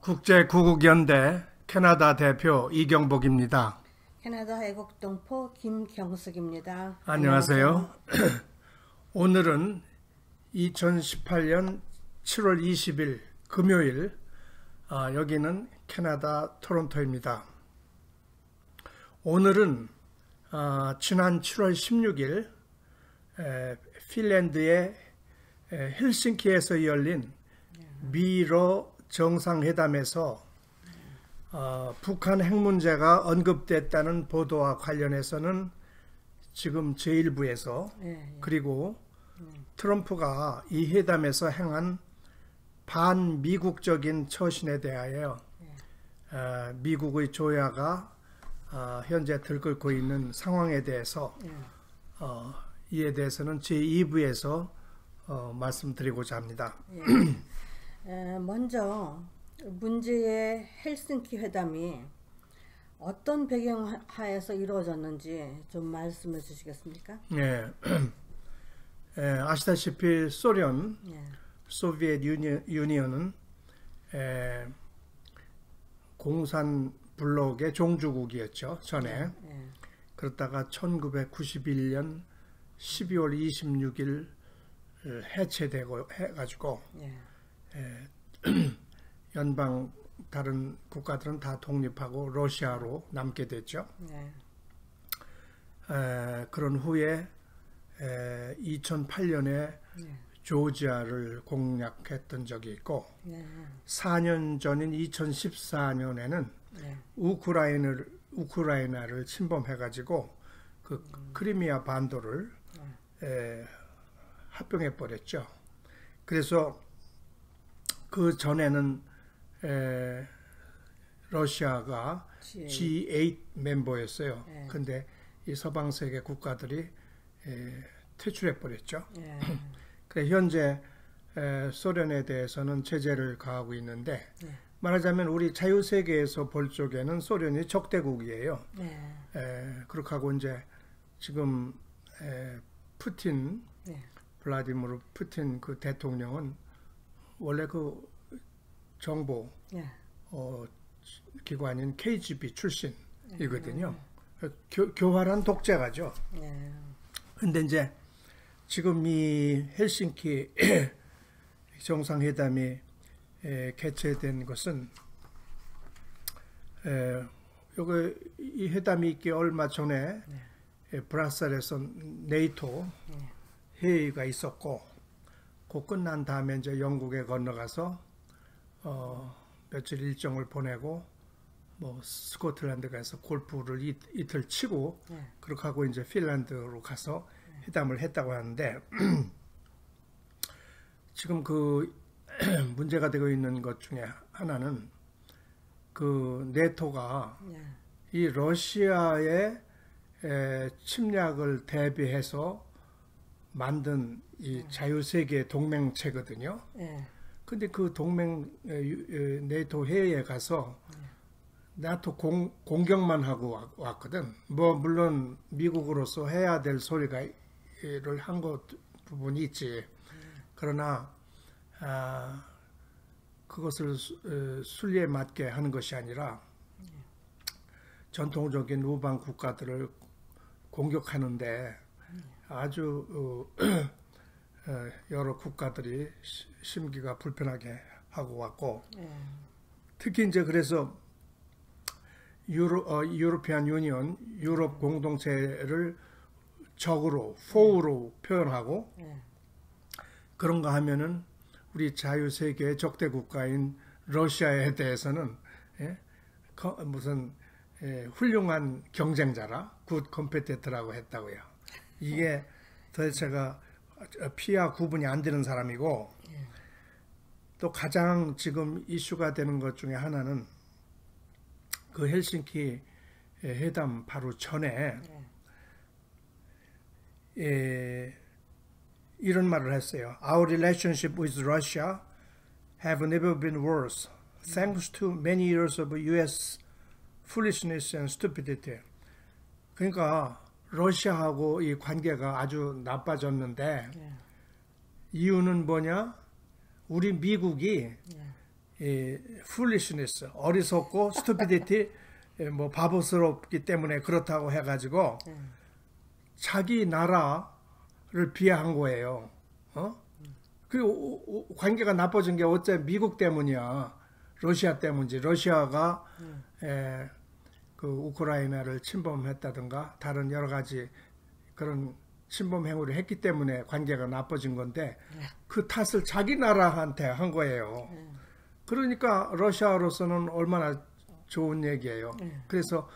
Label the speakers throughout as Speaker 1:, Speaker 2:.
Speaker 1: 국제구국연대 캐나다 대표 이경복입니다.
Speaker 2: 캐나다 애국동포 김경숙입니다.
Speaker 1: 안녕하세요. 오늘은 2018년 7월 20일 금요일, 여기는 캐나다 토론토입니다. 오늘은 지난 7월 16일 핀란드의 헬싱키에서 열린 미러 정상회담에서 북한 핵 문제가 언급됐다는 보도와 관련해서는 지금 제1부에서 그리고 트럼프가 이 회담에서 행한 반미국적인 처신에 대하여 미국의 조야가 현재 들끓고 있는 상황에 대해서 이에 대해서는 제2부에서 말씀드리고자 합니다.
Speaker 2: 먼저 문제의 헬싱키 회담이 어떤 배경하에서 이루어졌는지 좀 말씀해 주시겠습니까?
Speaker 1: 네. 아시다시피 소련, 소비에트 유니언은 공산 블록의 종주국이었죠, 전에. 그러다가 1991년 12월 26일 해체되고 해가지고 연방 다른 국가들은 다 독립하고 러시아로 남게 됐죠. 그런 후에 2008년에 조지아를 공략했던 적이 있고 4년 전인 2014년에는 우크라이나를 침범해가지고 그 크리미아 반도를 합병해 버렸죠. 그래서 그 전에는 러시아가 G8 멤버였어요. 근데 이 서방 세계 국가들이 퇴출해 버렸죠. 그래 현재 소련에 대해서는 제재를 가하고 있는데 말하자면 우리 자유세계에서 볼 적에는 소련이 적대국이에요. 그렇게 하고 이제 지금 블라디미르 푸틴 그 대통령은 원래 그 정보 기관인 KGB 출신이거든요. 교활한 독재가죠. 근데 이제 지금 이 헬싱키 정상회담이 개최된 것은 이 회담이 있기 얼마 전에 브뤼셀에서 네이토 회의가 있었고 그 끝난 다음에 이제 영국에 건너가서 며칠 일정을 보내고 뭐 스코틀랜드 가서 골프를 이틀 치고 그렇게 하고 이제 핀란드로 가서 회담을 했다고 하는데 지금 그 문제가 되고 있는 것 중에 하나는 그 네토가 이 러시아의 침략을 대비해서 만든 이 자유세계 동맹체거든요. 근데 그 네토 회의에 가서 나토 공격만 하고 왔거든. 뭐 물론 미국으로서 해야 될 소리를 한 부분이 있지. 그러나 그것을 순리에 맞게 하는 것이 아니라 전통적인 우방 국가들을 공격하는데 아주 여러 국가들이 심기가 불편하게 하고 왔고 특히 이제 그래서 유로피안 유니언 유럽 공동체를 적으로 포우로 표현하고 그런가 하면은 우리 자유세계의 적대 국가인 러시아에 대해서는 무슨 훌륭한 경쟁자라 굿 컴페티터라고 했다고요. 이게 도대체가 피와 구분이 안 되는 사람이고 또 가장 지금 이슈가 되는 것 중에 하나는 그 헬싱키 회담 바로 전에 이런 말을 했어요. Our relationship with Russia have never been worse, thanks to many years of U.S. foolishness and stupidity. 그러니까 러시아하고 이 관계가 아주 나빠졌는데 이유는 뭐냐? 우리 미국이 foolishness, 어리석고 stupidity, 뭐 바보스럽기 때문에 그렇다고 해가지고 자기 나라를 비하한 거예요. 그 관계가 나빠진 게 어째 미국 때문이야. 러시아 때문이지. 러시아가 그 우크라이나를 침범했다든가 다른 여러 가지 그런 침범 행위를 했기 때문에 관계가 나빠진 건데 그 탓을 자기 나라한테 한 거예요. 그러니까 러시아로서는 얼마나 좋은 얘기예요. 그래서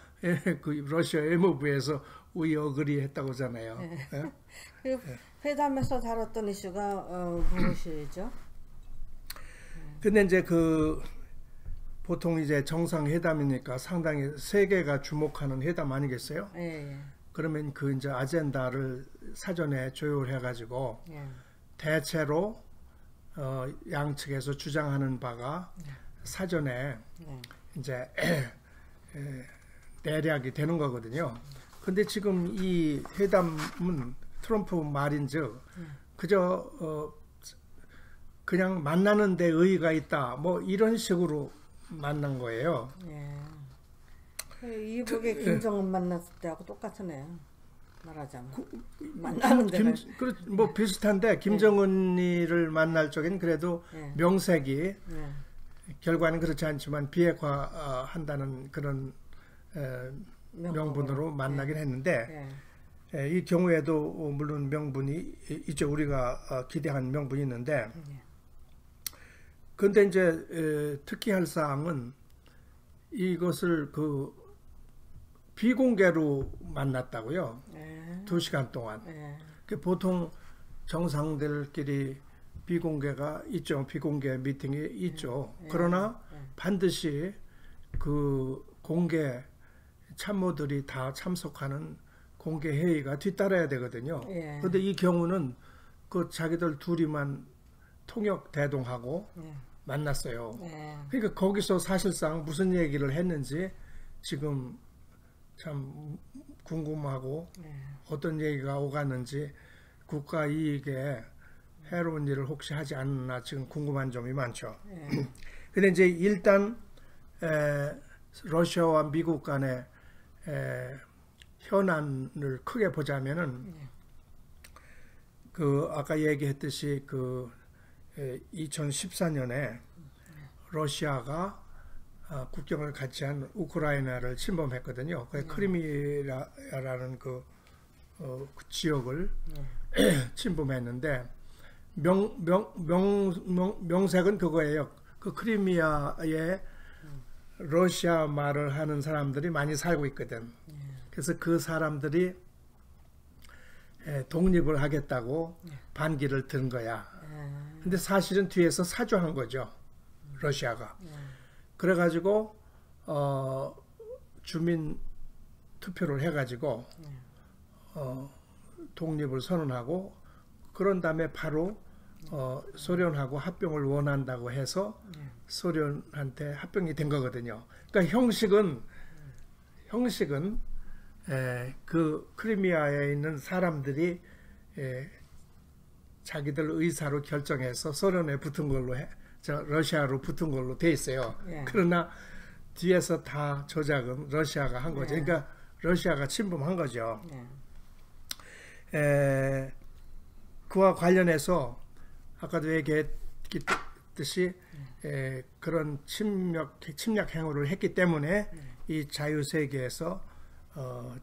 Speaker 1: 그 러시아 외무부에서 we agree 했다고 하잖아요.
Speaker 2: 그 회담에서 다뤘던 이슈가 무엇이죠?
Speaker 1: 근데 이제 그 보통 이제 정상회담이니까 상당히 세계가 주목하는 회담 아니겠어요? 그러면 그 이제 아젠다를 사전에 조율해가지고 대체로 양측에서 주장하는 바가 사전에 이제 내략이 되는 거거든요. 근데 지금 이 회담은 트럼프 말인즉 그저 그냥 만나는 데 의의가 있다. 뭐 이런 식으로 만난 거예요.
Speaker 2: 이북에 김정은 만났을 때하고 똑같으네요. 말하자면 만나는 데가
Speaker 1: 뭐 비슷한데 김정은이를 만날 적엔 그래도 명색이 결과는 그렇지 않지만 비핵화한다는 그런 명분으로 만나긴 했는데 이 경우에도 물론 명분이 있죠. 우리가 기대한 명분이 있는데 그런데 이제 특히 할 사항은 이것을 그 비공개로 만났다고요. 2시간 동안. 보통 정상들끼리 비공개가 있죠. 비공개 미팅이 있죠. 그러나 반드시 그 공개 참모들이 다 참석하는 공개 회의가 뒤따라야 되거든요. 그런데 이 경우는 그 자기들 둘이만 통역 대동하고 만났어요. 그러니까 거기서 사실상 무슨 얘기를 했는지 지금 참 궁금하고 어떤 얘기가 오갔는지 국가 이익에 해로운 일을 혹시 하지 않나 지금 궁금한 점이 많죠. 근데 이제 일단 러시아와 미국 간의 현안을 크게 보자면은 그 아까 얘기했듯이 그 2014년에 러시아가 국경을 같이 한 우크라이나를 침범했거든요. 그 크리미아라는 그 지역을 침범했는데 명색은 그거예요. 그 크리미아에 러시아 말을 하는 사람들이 많이 살고 있거든. 그래서 그 사람들이 독립을 하겠다고 반기를 든 거야. 근데 사실은 뒤에서 사주한 거죠. 러시아가. 그래가지고 주민 투표를 해가지고 독립을 선언하고 그런 다음에 바로 소련하고 합병을 원한다고 해서 소련한테 합병이 된 거거든요. 그러니까 형식은 그 크리미아에 있는 사람들이 자기들 의사로 결정해서 소련에 붙은 걸로 러시아로 붙은 걸로 돼 있어요. 그러나 뒤에서 다 조작은 러시아가 한 거죠. 그러니까 러시아가 침범한 거죠. 그와 관련해서 아까도 얘기했듯이 그런 침략 행위를 했기 때문에 이 자유세계에서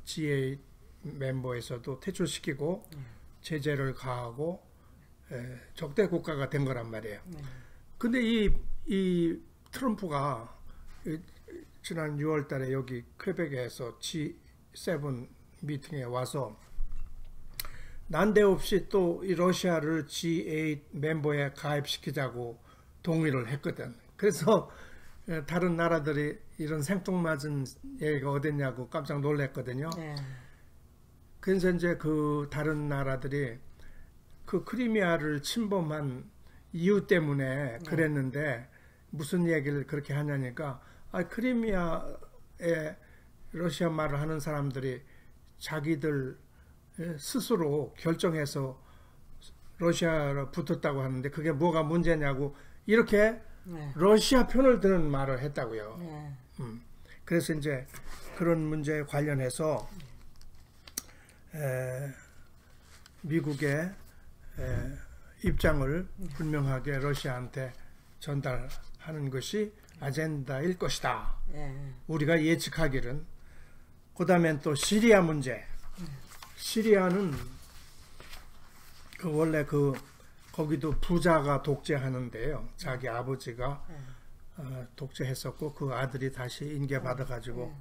Speaker 1: G8 멤버에서도 퇴출시키고 제재를 가하고 적대 국가가 된 거란 말이에요. 근데 이 트럼프가 지난 6월 달에 여기 퀘벡에서 G7 미팅에 와서 난데없이 또 이 러시아를 G8 멤버에 가입시키자고 동의를 했거든. 그래서 다른 나라들이 이런 생뚱맞은 얘기가 어딨냐고 깜짝 놀랐거든요. 그래서 이제 그 다른 나라들이 그 크리미아를 침범한 이유 때문에 그랬는데 무슨 얘기를 그렇게 하냐니까 크리미아에 러시아 말을 하는 사람들이 자기들 스스로 결정해서 러시아로 붙었다고 하는데 그게 뭐가 문제냐고 이렇게
Speaker 2: 네.
Speaker 1: 러시아 편을 드는 말을 했다고요.
Speaker 2: 네.
Speaker 1: 그래서 이제 그런 문제에 관련해서 미국의 입장을 분명하게 러시아한테 전달하는 것이 아젠다일 것이다.
Speaker 2: 네.
Speaker 1: 우리가 예측하기는. 그 다음엔 또 시리아 문제. 시리아는 그 원래 거기도 부자가 독재하는데요. 자기 아버지가 독재했었고 그 아들이 다시 인계받아가지고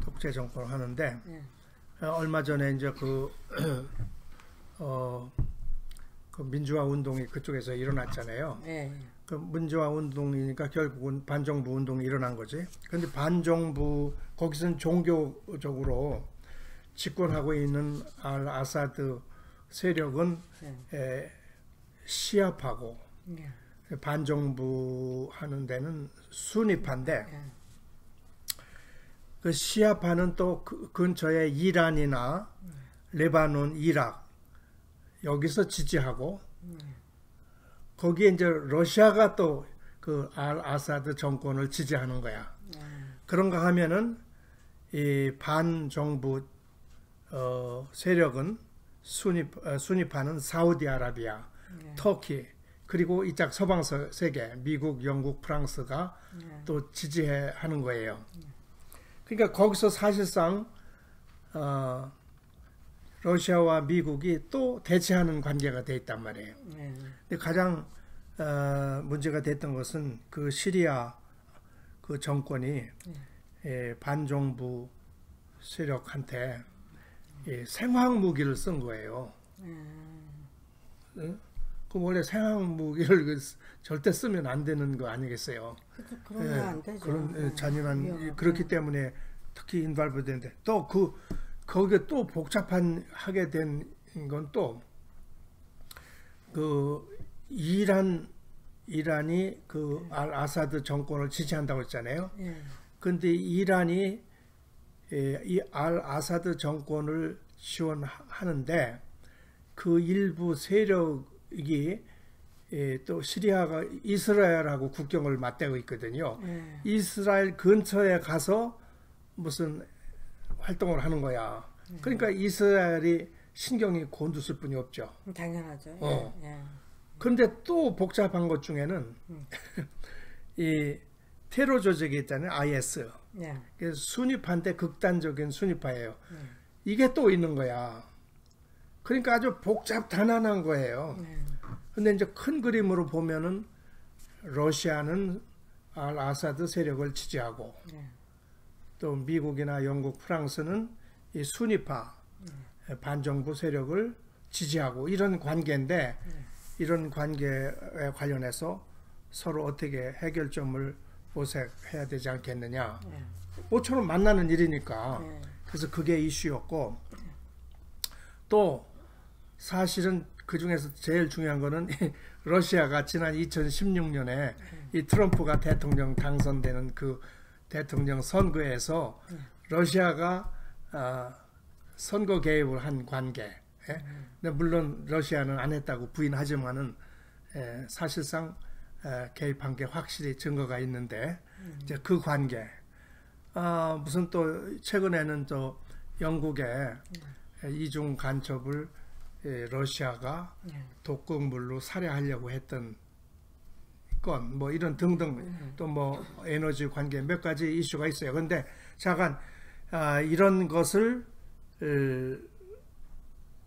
Speaker 1: 독재 정권을 하는데 얼마 전에 이제 그 민주화 운동이 그쪽에서 일어났잖아요. 그 민주화 운동이니까 결국은 반정부 운동이 일어난 거지. 근데 반정부 거기서는 종교적으로 집권하고 있는 알 아사드 세력은 시아파고 반정부 하는 데는 수니파인데 그 시아파는 또 그 근처에 이란이나 레바논, 이락 여기서 지지하고 거기에 이제 러시아가 또 그 알 아사드 정권을 지지하는 거야. 그런가 하면은 이 반정부 세력은 수니파는 사우디아라비아, 터키 그리고 이짝 서방 세계 미국, 영국, 프랑스가 또 지지하는 거예요. 그러니까 거기서 사실상 러시아와 미국이 또 대치하는 관계가 돼 있단 말이에요. 근데 가장 문제가 됐던 것은 그 시리아 그 정권이 반정부 세력한테 생화학 무기를 쓴 거예요. 그 원래 생화학 무기를 절대 쓰면 안 되는 거 아니겠어요?
Speaker 2: 그런 거 안 되죠.
Speaker 1: 그런 잔인한 그렇기 때문에 특히 인발부 되는데 또 거기에 또 복잡한 하게 된 건 또 그 이란이 그 알 아사드 정권을 지지한다고 했잖아요. 근데 이란이 이 알 아사드 정권을 지원하는데 그 일부 세력이 또 시리아가 이스라엘하고 국경을 맞대고 있거든요. 이스라엘 근처에 가서 무슨 활동을 하는 거야. 그러니까 이스라엘이 신경이 곤두설 뿐이 없죠.
Speaker 2: 당연하죠.
Speaker 1: 그런데 또 복잡한 것 중에는 이 테러 조직이 있잖아요. IS. 그래서 순위파인데 극단적인 순위파예요. 이게 또 있는 거야. 그러니까 아주 복잡단단한 거예요. 근데 이제 큰 그림으로 보면은 러시아는 알 아사드 세력을 지지하고 또 미국이나 영국, 프랑스는 이 순위파 반정부 세력을 지지하고 이런 관계인데 이런 관계에 관련해서 서로 어떻게 해결점을 모색해야 되지 않겠느냐. 모처럼 만나는 일이니까. 그래서 그게 이슈였고 또 사실은 그 중에서 제일 중요한 거는 러시아가 지난 2016년에 이 트럼프가 대통령 당선되는 그 대통령 선거에서 러시아가 선거 개입을 한 관계. 근데 물론 러시아는 안 했다고 부인하지만은 사실상 개입한 게 확실히 증거가 있는데 이제 그 관계. 무슨 또 최근에는 또 영국의 이중 간첩을 러시아가 독극물로 살해하려고 했던 건 뭐 이런 등등 또 뭐 에너지 관계 몇 가지 이슈가 있어요. 그런데 잠깐 이런 것을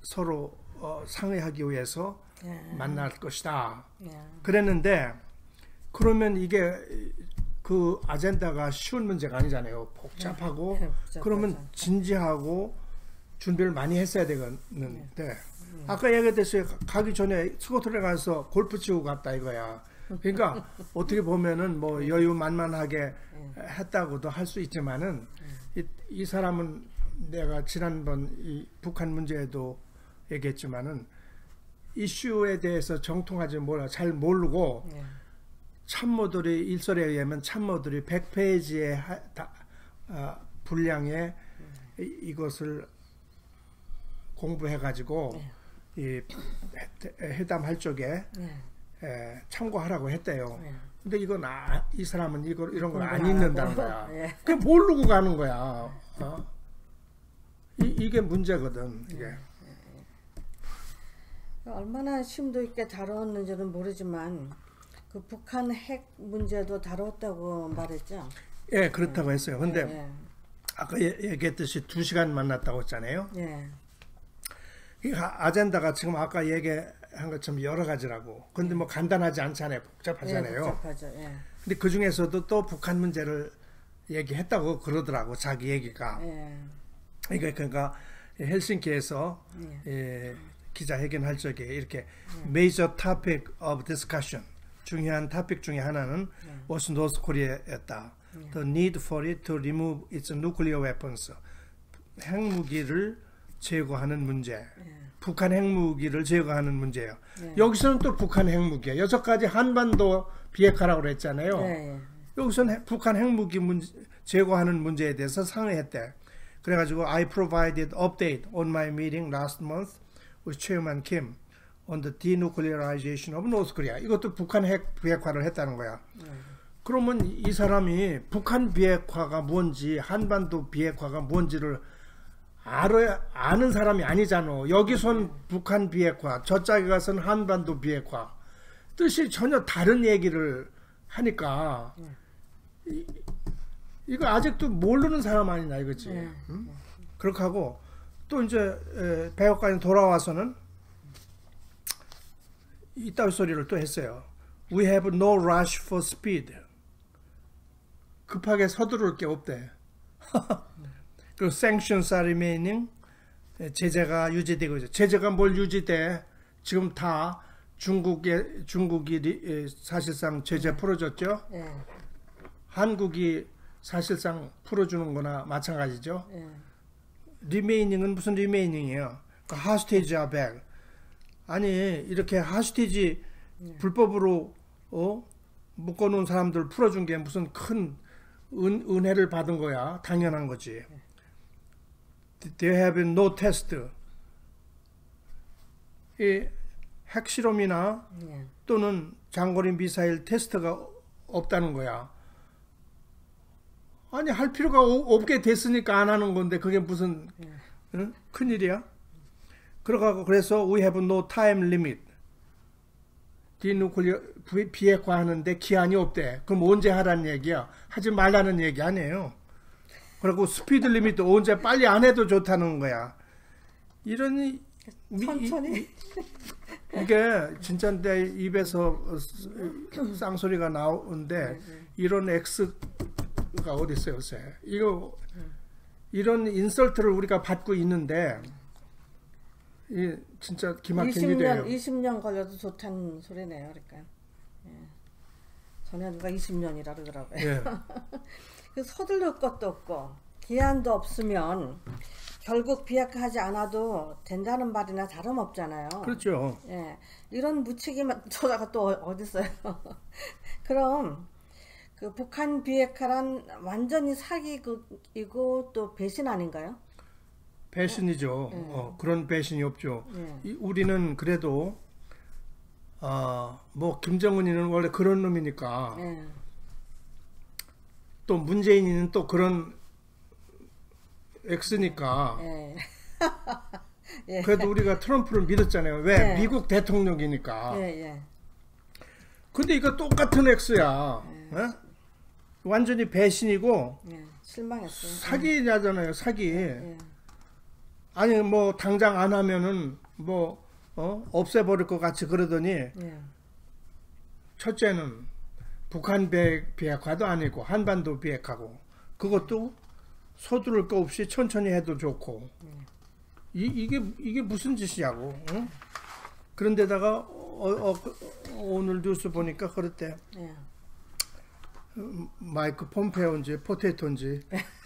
Speaker 1: 서로 상의하기 위해서 만날 것이다. 그랬는데 그러면 이게 그 아젠다가 쉬운 문제가 아니잖아요. 복잡하고 그러면 진지하고 준비를 많이 했어야 되겠는데 아까 얘기했듯이 가기 전에 스코틀랜드 가서 골프 치고 갔다 이거야. 그러니까 어떻게 보면은 뭐 여유 만만하게 했다고도 할 수 있지만은 이 사람은 내가 지난번 이 북한 문제에도 얘기했지만은 이슈에 대해서 정통하지 몰라 잘 모르고 참모들이 일설에 의하면 참모들이 100페이지의 분량의 이것을 공부해가지고 이 회담할 적에 참고하라고 했대요.
Speaker 2: 예.
Speaker 1: 근데 이건 이 사람은 이런 걸 안
Speaker 2: 공부는 안
Speaker 1: 읽는다는
Speaker 2: 하고.
Speaker 1: 거야.
Speaker 2: 예.
Speaker 1: 그게 모르고 가는 거야. 이게 문제거든. 이게.
Speaker 2: 얼마나 심도 있게 다뤘는지는 모르지만 그 북한 핵 문제도 다뤘다고 말했죠.
Speaker 1: 예, 그렇다고 했어요. 근데
Speaker 2: 예.
Speaker 1: 아까 얘기했듯이 2시간 만났다고 했잖아요.
Speaker 2: 예.
Speaker 1: 이 아젠다가 지금 아까 얘기한 것처럼 여러 가지라고. 근데 뭐 간단하지 않잖아요. 복잡하잖아요.
Speaker 2: 예, 복잡하죠. 예.
Speaker 1: 근데 그 중에서도 또 북한 문제를 얘기했다고 그러더라고. 자기 얘기가.
Speaker 2: 예.
Speaker 1: 그러니까 헬싱키에서
Speaker 2: 예.
Speaker 1: 기자회견할 적에 이렇게 major topic of discussion 중요한 토픽 중에 하나는 was North Korea였다. The need for it to remove its nuclear weapons. 핵무기를 제거하는 문제. 북한 핵무기를 제거하는 문제예요. 여기서는 또 북한 핵무기예요. 여기까지 한반도 비핵화라고 그랬잖아요.
Speaker 2: 예.
Speaker 1: 여기서는 북한 핵무기 제거하는 문제에 대해서 상의했대. 그래가지고 I provided update on my meeting last month with Chairman Kim on the denuclearization of North Korea. 이것도 북한 핵 비핵화를 했다는 거야. 그러면 이 사람이 북한 비핵화가 뭔지 한반도 비핵화가 뭔지를 아는 사람이 아니잖아. 여기선 북한 비핵화, 저쪽에 가서는 한반도 비핵화. 뜻이 전혀 다른 얘기를 하니까 이거 아직도 모르는 사람 아니냐 이거지. 응? 그렇게 하고 또 이제 백악관에 돌아와서는 이따위 소리를 또 했어요. We have no rush for speed. 급하게 서두를 게 없대. 그리고 sanctions are remaining. 제재가 유지되고 있어요. 제재가 뭘 유지돼? 지금 다 중국이 사실상 제재 풀어줬죠. 한국이 사실상 풀어주는 거나 마찬가지죠. 리메이닝은 무슨 리메이닝이에요? 그러니까 하스테이지 아백. 아니 이렇게 하스테이지 불법으로 묶어놓은 사람들 풀어준 게 무슨 큰 은혜를 받은 거야. 당연한 거지. There have been no test. 이 핵실험이나 또는 장거리 미사일 테스트가 없다는 거야. 아니 할 필요가 없게 됐으니까 안 하는 건데 그게 무슨 응? 큰일이야? 그래서 we have no time limit. 디누클리어 비핵화 하는데 기한이 없대. 그럼 언제 하라는 얘기야? 하지 말라는 얘기 아니에요. 그리고 스피드 리미트 언제 빨리 안 해도 좋다는 거야. 이런
Speaker 2: 천천히
Speaker 1: 이게 진짜 내 입에서 쌍소리가 나오는데 이런 X가 어디 있어요, 요새? 이런 인설트를 우리가 받고 있는데 이 진짜 기막힌 일이에요.
Speaker 2: 20년 걸려도 좋다는 소리네요, 그러니까. 전에 누가 20년이라 그러더라고요.
Speaker 1: 예.
Speaker 2: 서둘릴 것도 없고 기한도 없으면 결국 비핵화하지 않아도 된다는 말이나 다름없잖아요.
Speaker 1: 그렇죠.
Speaker 2: 예, 이런 무책임한 조사가 또 어디 있어요? 그럼 그 북한 비핵화란 완전히 사기이고 또 배신 아닌가요?
Speaker 1: 배신이죠. 그런 배신이 없죠. 우리는 그래도 뭐 김정은이는 원래 그런 놈이니까 또 문재인이는 또 그런 X니까 그래도 우리가 트럼프를 믿었잖아요. 왜? 미국 대통령이니까. 근데 이거 똑같은 X야. 완전히 배신이고
Speaker 2: 실망했어요.
Speaker 1: 사기냐잖아요. 사기. 아니 뭐 당장 안 하면은 뭐 없애버릴 것 같이 그러더니 첫째는 북한 비핵화도 아니고 한반도 비핵화고 그것도 서두를 거 없이 천천히 해도 좋고 이게 무슨 짓이냐고. 응? 그런데다가 오늘 뉴스 보니까 그랬대. 마이크 폼페오인지 포테이토인지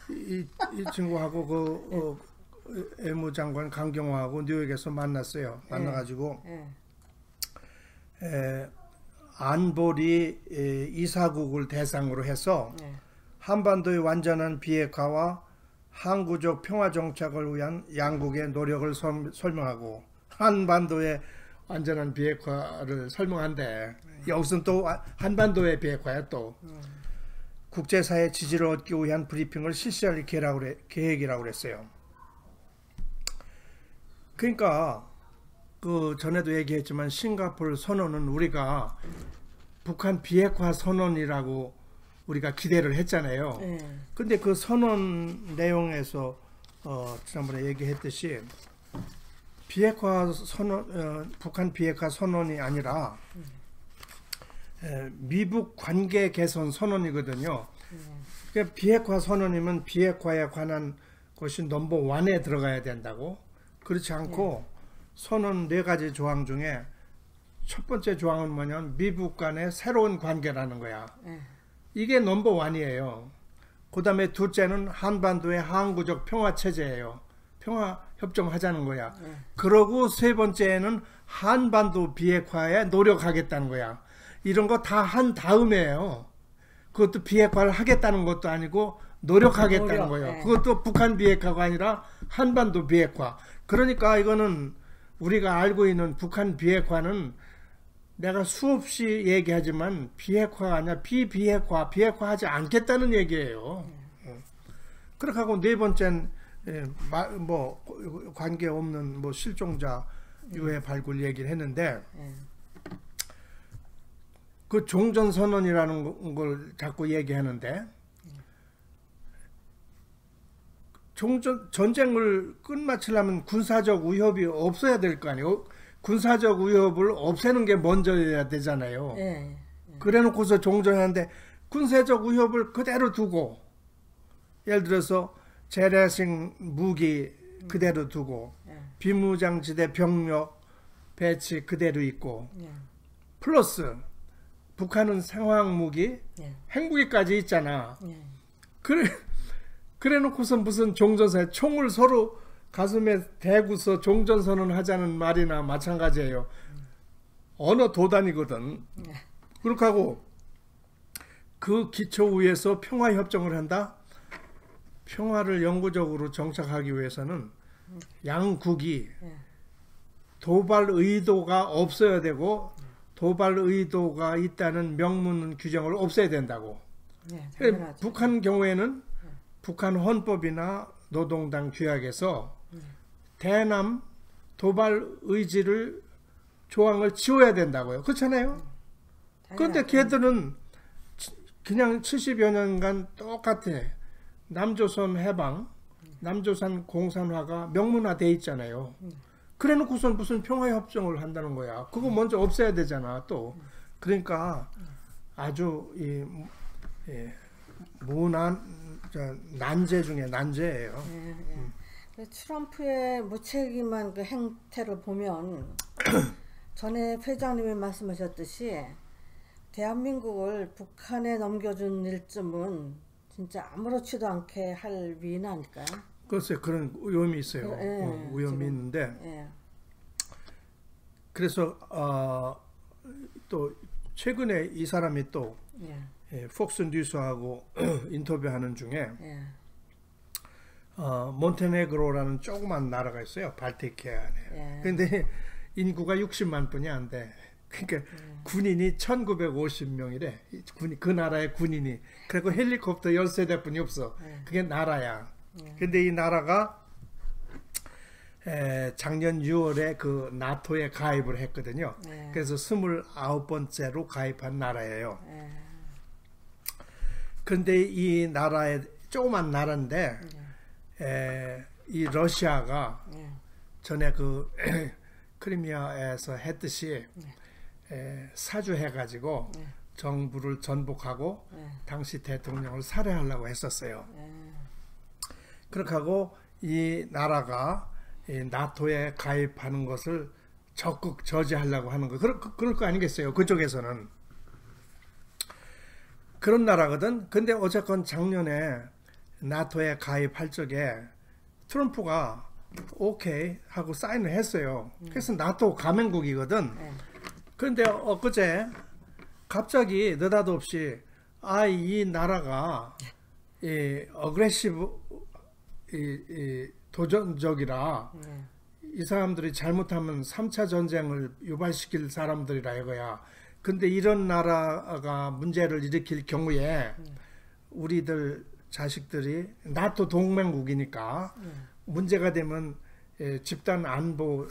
Speaker 1: 이 친구하고 그 외무장관 강경화하고 뉴욕에서 만났어요. 만나가지고 안보리 이사국을 대상으로 해서 한반도의 완전한 비핵화와 항구적 평화 정착을 위한 양국의 노력을 설명하고 한반도의 안전한 비핵화를 설명한대. 여기서는 또 한반도의 비핵화야 또. 국제사회 지지를 얻기 위한 브리핑을 실시할 계획이라고 그랬어요. 그러니까 그 전에도 얘기했지만 싱가포르 선언은 우리가 북한 비핵화 선언이라고 우리가 기대를 했잖아요. 근데 그 선언 내용에서 지난번에 얘기했듯이 비핵화 선언, 북한 비핵화 선언이 아니라 미북 관계 개선 선언이거든요. 그러니까 비핵화 선언이면 비핵화에 관한 것이 넘버 원에 들어가야 된다고. 그렇지 않고 선언 4가지 조항 중에 첫 번째 조항은 뭐냐면 미북 간의 새로운 관계라는 거야. 이게 넘버 원이에요. 그 다음에 둘째는 한반도의 항구적 평화체제예요. 평화협정하자는 거야. 그러고 세 번째는 한반도 비핵화에 노력하겠다는 거야. 이런 거 다 한 다음에요. 그것도 비핵화를 하겠다는 것도 아니고 노력하겠다는 거예요. 그것도 북한 비핵화가 아니라 한반도 비핵화. 그러니까 이거는 우리가 알고 있는 북한 비핵화는 내가 수없이 얘기하지만 비핵화가 아니라 비핵화하지 않겠다는 얘기예요. 그렇게 하고 네 번째는 뭐 관계없는 뭐 실종자 유해 발굴 얘기를 했는데 그 종전선언이라는 걸 자꾸 얘기하는데 전쟁을 끝마치려면 군사적 위협이 없어야 될 거 아니에요. 군사적 위협을 없애는 게 먼저여야 되잖아요. 그래놓고서 종전하는데 군사적 위협을 그대로 두고 예를 들어서 재래식 무기 그대로 두고 비무장지대 병력 배치 그대로 있고 플러스 북한은 생화학무기 핵무기까지 있잖아. 그래 놓고서 무슨 종전선언 총을 서로 가슴에 대고서 종전선언 하자는 말이나 마찬가지예요. 언어 도단이거든. 그렇게 하고 그 기초 위에서 평화협정을 한다? 평화를 영구적으로 정착하기 위해서는 양국이 도발 의도가 없어야 되고 도발 의도가 있다는 명문 규정을 없애야 된다고. 북한 경우에는 북한 헌법이나 노동당 규약에서 대남 도발 의지를 조항을 지워야 된다고요. 그렇잖아요. 그런데 걔들은 그냥 70여 년간 똑같아. 남조선 해방, 남조선 공산화가 명문화돼 있잖아요. 그래 놓고선 무슨 평화협정을 한다는 거야. 그거 먼저 없애야 되잖아 또. 그러니까 아주 난제 중에 난제예요.
Speaker 2: 트럼프의 무책임한 그 행태를 보면 전에 회장님이 말씀하셨듯이 대한민국을 북한에 넘겨준 일점은 진짜 아무렇지도 않게 할 위인 아닐까요?
Speaker 1: 글쎄 그런 위험이 있어요. 위험이 지금, 있는데 그래서 또 최근에 이 사람이 또 폭스 뉴스하고 인터뷰하는 중에 몬테네그로라는 조그만 나라가 있어요. 발티케 안에. 근데 인구가 60만 분이 안 돼. 그러니까 군인이 1950명이래. 그 나라의 군인이. 그리고 헬리콥터 13대뿐이 없어. 그게 나라야. 근데 이 나라가 작년 6월에 그 나토에 가입을 했거든요. 그래서 29번째로 가입한 나라예요. 그런데 이 나라의 조그만 나라인데 이 러시아가 전에 그 크리미아에서 했듯이 사주해가지고 정부를 전복하고 당시 대통령을 살해하려고 했었어요. 그렇게 하고 이 나라가 이 나토에 가입하는 것을 적극 저지하려고 하는 거 그럴 거 아니겠어요. 그쪽에서는 그런 나라거든. 근데 어쨌건 작년에 나토에 가입할 적에 트럼프가 오케이 하고 사인을 했어요. 그래서 나토 가맹국이거든. 그런데 엊그제 갑자기 느닷없이 이 나라가 어그레시브 도전적이라 이 사람들이 잘못하면 3차 전쟁을 유발시킬 사람들이라 이거야. 근데 이런 나라가 문제를 일으킬 경우에 우리들 자식들이 나토 동맹국이니까 문제가 되면 집단 안보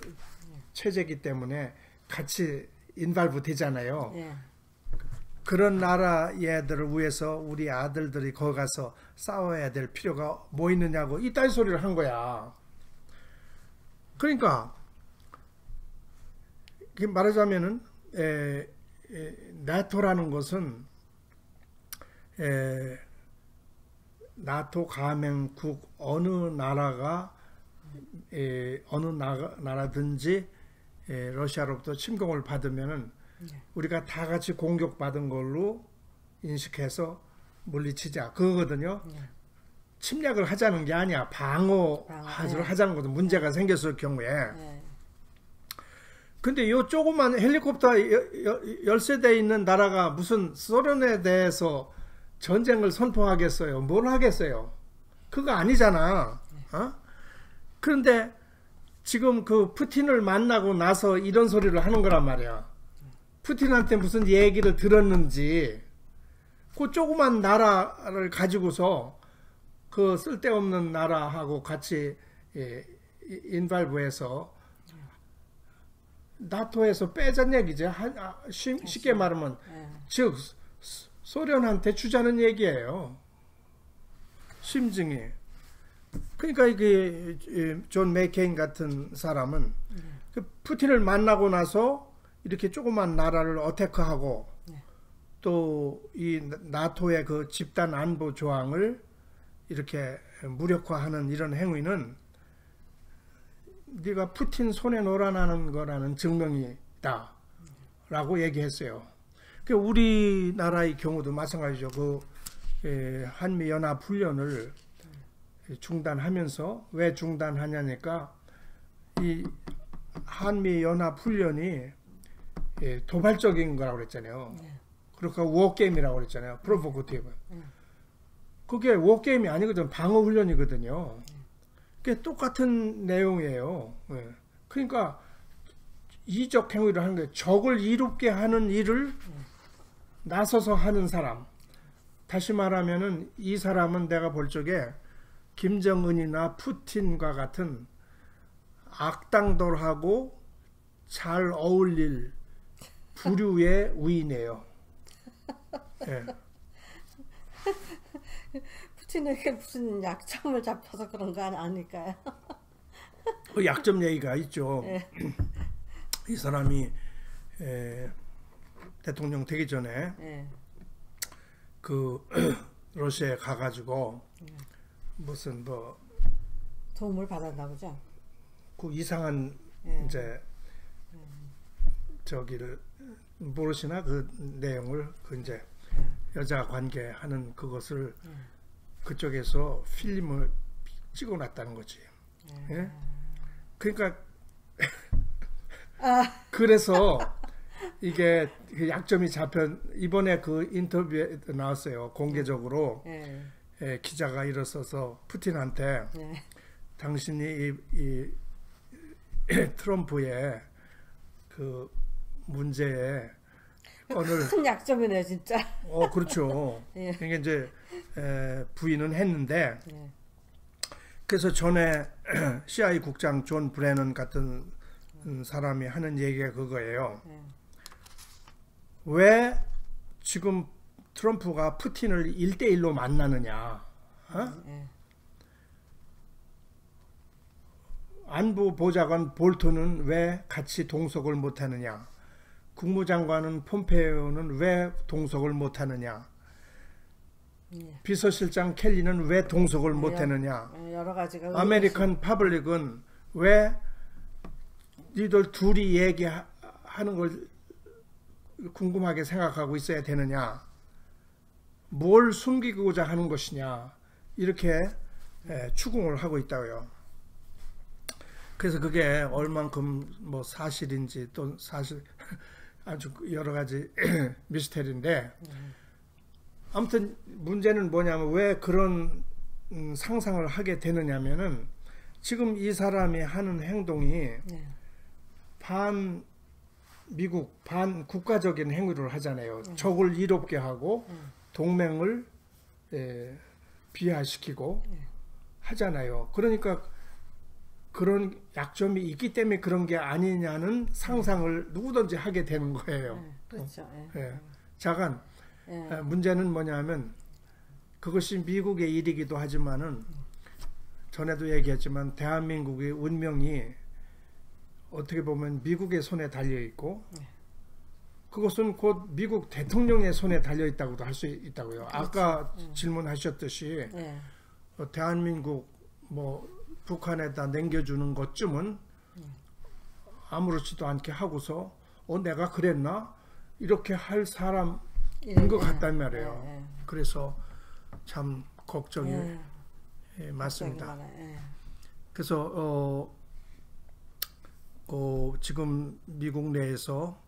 Speaker 1: 체제이기 때문에 같이 인발부 되잖아요.
Speaker 2: 예.
Speaker 1: 그런 나라 애들을 위해서 우리 아들들이 거기 가서 싸워야 될 필요가 뭐 있느냐고 이딴 소리를 한 거야. 그러니까 말하자면은 나토라는 것은 나토 가맹국 어느 나라가 어느 나라든지 러시아로부터 침공을 받으면은 우리가 다 같이 공격받은 걸로 인식해서 물리치자 그거거든요. 침략을 하자는 게 아니야. 하자는 거든. 문제가 생겼을 경우에. 근데 요 조그만 헬리콥터 13대 있는 나라가 무슨 소련에 대해서 전쟁을 선포하겠어요? 뭘 하겠어요? 그거 아니잖아. 어? 그런데 지금 그 푸틴을 만나고 나서 이런 소리를 하는 거란 말이야. 푸틴한테 무슨 얘기를 들었는지 그 조그만 나라를 가지고서 그 쓸데없는 나라하고 같이 인발부해서 나토에서 빼자는 얘기죠. 쉽게 말하면 즉 소련한테 주자는 얘기예요. 심증이. 그러니까 이게 존 맥케인 같은 사람은 그 푸틴을 만나고 나서 이렇게 조그만 나라를 어태크하고 또 이 나토의 그 집단 안보 조항을 이렇게 무력화하는 이런 행위는 네가 푸틴 손에 놀아나는 거라는 증명이다 라고 얘기했어요. 그 우리나라의 경우도 마찬가지죠. 그 한미연합훈련을 중단하면서 왜 중단하냐니까 이 한미연합훈련이 도발적인 거라고 그랬잖아요. 그러니까 워게임이라고 그랬잖아요. 프로보커티브. 그게 워게임이 아니거든. 방어훈련이거든요. 그게 똑같은 내용이에요. 그러니까 이적 행위를 하는 거예요. 적을 이롭게 하는 일을 나서서 하는 사람. 다시 말하면은 이 사람은 내가 볼 적에 김정은이나 푸틴과 같은 악당들하고 잘 어울릴 부류의 위인이에요. 예.
Speaker 2: 푸틴에게 무슨 약점을 잡혀서 그런 거 아닐까요?
Speaker 1: 그 약점 얘기가 있죠. 이 사람이 대통령 되기 전에 그 러시아에 가가지고 무슨 뭐
Speaker 2: 도움을 받았나 보죠.
Speaker 1: 그 이상한 이제 저기를 모르시나 그 내용을 그 이제 여자 관계하는 그것을 그쪽에서 필름을 찍어놨다는 거지. 예? 그러니까 그래서 이게 그 약점이 잡혀 이번에 그 인터뷰에 나왔어요. 공개적으로 기자가 일어서서 푸틴한테 당신이 이 트럼프의 그 문제에
Speaker 2: 큰 약점이네 진짜.
Speaker 1: 그렇죠. 그러니까 이제 부인은 했는데 그래서 전에 CIA 국장 존 브레넌 같은 사람이 하는 얘기가 그거예요. 왜 지금 트럼프가 푸틴을 1대1로 만나느냐? 안보 보좌관 볼턴은 왜 같이 동석을 못하느냐? 국무장관은 폼페이오는 왜 동석을 못하느냐? 비서실장 켈리는 왜 동석을 못하느냐?
Speaker 2: 여러 가지가
Speaker 1: 아메리칸 파블릭은 왜 니들 둘이 얘기하는 걸 궁금하게 생각하고 있어야 되느냐? 뭘 숨기고자 하는 것이냐? 이렇게 추궁을 하고 있다고요. 그래서 그게 얼만큼 뭐 사실인지 또 사실 아주 여러 가지 미스테리인데 아무튼 문제는 뭐냐면 왜 그런 상상을 하게 되느냐면은 지금 이 사람이 하는 행동이
Speaker 2: 네.
Speaker 1: 반 미국 반 국가적인 행위를 하잖아요.
Speaker 2: 네.
Speaker 1: 적을 이롭게 하고
Speaker 2: 네.
Speaker 1: 동맹을 비하시키고
Speaker 2: 네.
Speaker 1: 하잖아요. 그러니까 그런 약점이 있기 때문에 그런 게 아니냐는 상상을 누구든지 하게 되는 거예요.
Speaker 2: 네. 그렇죠. 예.
Speaker 1: 예. 자간
Speaker 2: 예.
Speaker 1: 문제는 뭐냐면 그것이 미국의 일이기도 하지만은 전에도 얘기했지만 대한민국의 운명이 어떻게 보면 미국의 손에 달려 있고
Speaker 2: 네.
Speaker 1: 그것은 곧 미국 대통령의 손에 달려 있다고도 할 수 있다고요.
Speaker 2: 그렇죠.
Speaker 1: 아까 질문하셨듯이
Speaker 2: 네.
Speaker 1: 대한민국 뭐 북한에다 남겨주는 것쯤은 아무렇지도 않게 하고서 내가 그랬나 이렇게 할 사람인 것 같단 말이에요.
Speaker 2: 예.
Speaker 1: 그래서 참 걱정이
Speaker 2: 예.
Speaker 1: 많습니다.
Speaker 2: 걱정이 많아요. 예.
Speaker 1: 그래서 지금 미국 내에서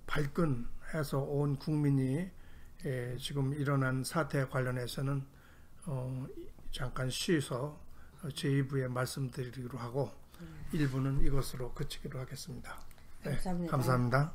Speaker 1: 발끈해서 온 국민이 지금 일어난 사태에 관련해서는 잠깐 쉬어서 제2부에 말씀드리기로 하고 1부는 이것으로 그치기로 하겠습니다.
Speaker 2: 감사합니다.
Speaker 1: 감사합니다.